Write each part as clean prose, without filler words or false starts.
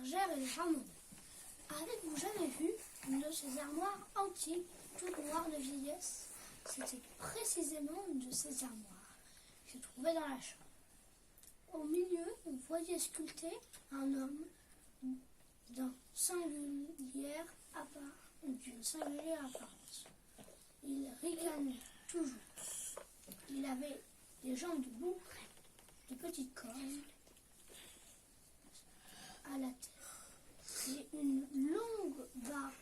bergère et le ramoneur. Avez-vous jamais vu une de ces armoires antiques, toutes noires de vieillesse? C'était précisément une de ces armoires qui se trouvait dans la chambre. Au milieu, on voyait sculpté un homme d'une singulière apparence. Il ricanait toujours. Il avait des jambes de boucle, de petites cornes à la tête et une longue barbe.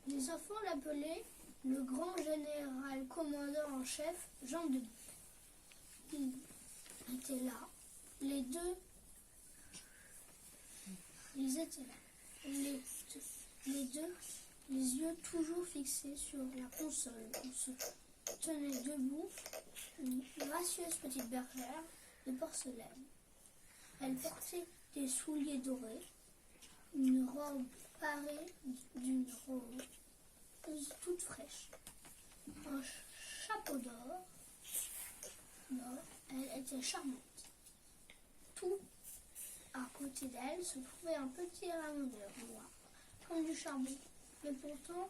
Les enfants l'appelaient le grand général commandant en chef Jean de Bouc. Il était là. Les deux, ils étaient là. Les deux, les yeux toujours fixés sur la console où se tenait debout une gracieuse petite bergère de porcelaine. Elle portait des souliers dorés, une robe parée d'une rose toute fraîche, un chapeau d'or. Elle était charmante. Tout à côté d'elle se trouvait un petit ramoneur noir, comme du charbon, mais pourtant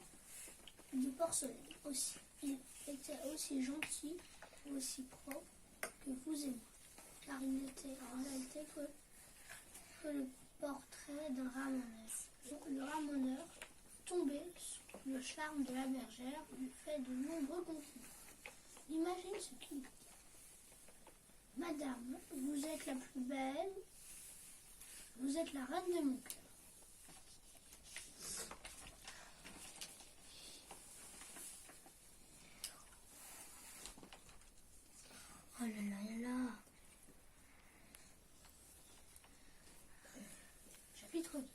de porcelaine aussi. Il était aussi gentil, aussi propre que vous et moi, car il n'était en réalité que le portrait d'un ramoneur. Le ramoneur, tombé sous le charme de la bergère, lui fait de nombreux compliments. Imagine ce qu'il dit. Madame, vous êtes la plus belle, vous êtes la reine de mon cœur. Oh là là là là. Chapitre 2.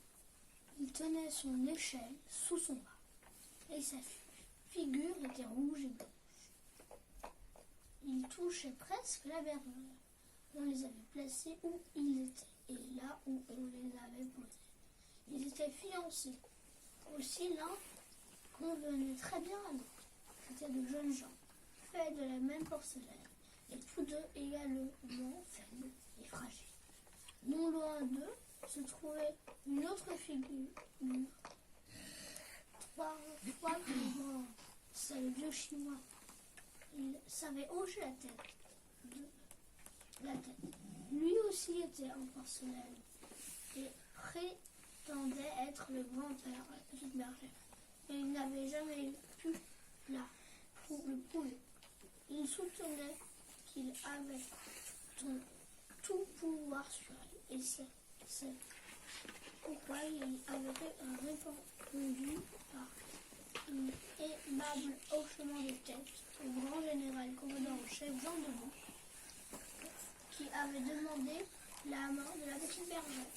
Il tenait son échelle sous son bras, et sa figure était rouge et blanche. Il touchait presque la bergère. On les avait placés où ils étaient, et là où on les avait posés. Ils étaient fiancés. Aussi l'un convenait très bien à l'autre. C'étaient de jeunes gens, faits de la même porcelaine, et tous deux également faibles et fragiles. Non loin d'eux se trouvait une autre figure, trois plus grande, c'est le vieux chinois. Il savait hocher la tête. Lui aussi était en porcelaine et prétendait être le grand-père de la petite bergère. Mais il n'avait jamais pu le prouver. Il soutenait qu'il avait tout pouvoir sur elle, et c'est pourquoi il avait répondu par un aimable hochement de tête au grand général commandant en chef Jean de Bouc, qui avait demandé la main de la petite bergère.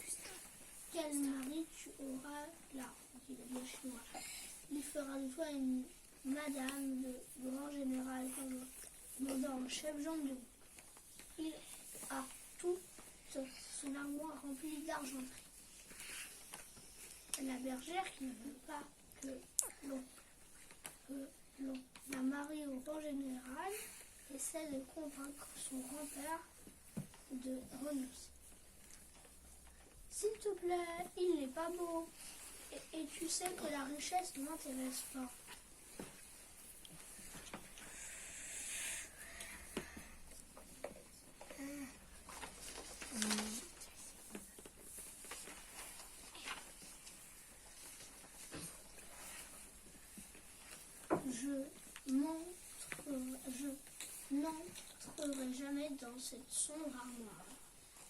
Quel mari tu auras là, dit le vieux chinois. Il fera de toi une madame, le grand général commandant en chef Jean de Bouc. Il a toute son armoire remplie d'argenterie. La bergère, qui ne veut pas que l'on la marie au grand général, essaie de convaincre son grand-père de renoncer. S'il te plaît, il n'est pas beau, et tu sais que la richesse ne m'intéresse pas. Je n'entrerai jamais dans cette sombre armoire,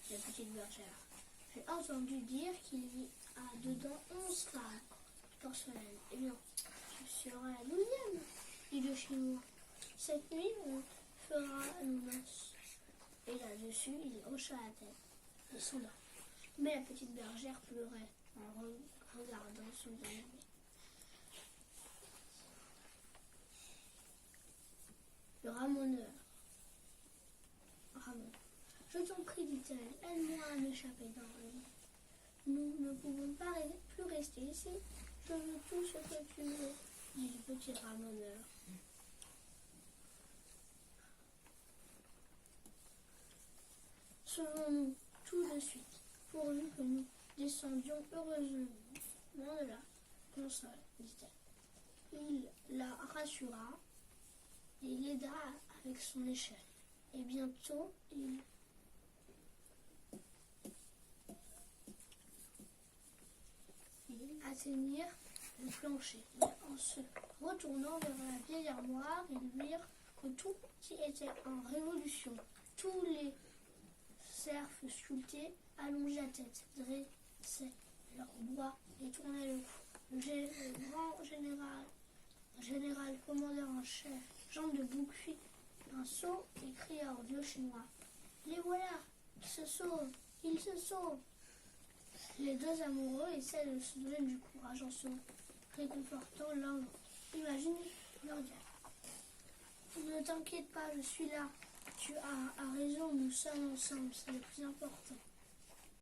dit la petite bergère. J'ai entendu dire qu'il y a dedans 11 femmes de porcelaine. Eh bien, tu seras la 12e, dit le chinois. Cette nuit, on fera nos noces. Et là-dessus, il hocha la tête et s'endormit. Mais la petite bergère pleurait en regardant son bien-aimé. Le ramoneur. Je t'en prie, dit-elle, aide-moi à m'échapper dans le lit. Nous ne pouvons pas plus rester ici. Je veux tout ce que tu veux, dit le petit ramoneur. Sauvons-nous tout de suite, pourvu que nous descendions heureusement de la console, dit-elle. Il la rassura et l'aida avec son échelle. Et bientôt, ils atteignirent le plancher. Mais en se retournant vers la vieille armoire, ils virent que tout y était en révolution. Tous les cerfs sculptés allongeaient la tête, dressaient leur bois et tournaient le cou. Le grand général commandeur en chef, Jean de Bouc, fit un saut et cria au vieux chinois: les voilà, ils se sauvent, ils se sauvent. Les deux amoureux essaient de se donner du courage en se réconfortant l'un l'autre. Imagine leur dire: ne t'inquiète pas, je suis là. Tu as raison, nous sommes ensemble, c'est le plus important.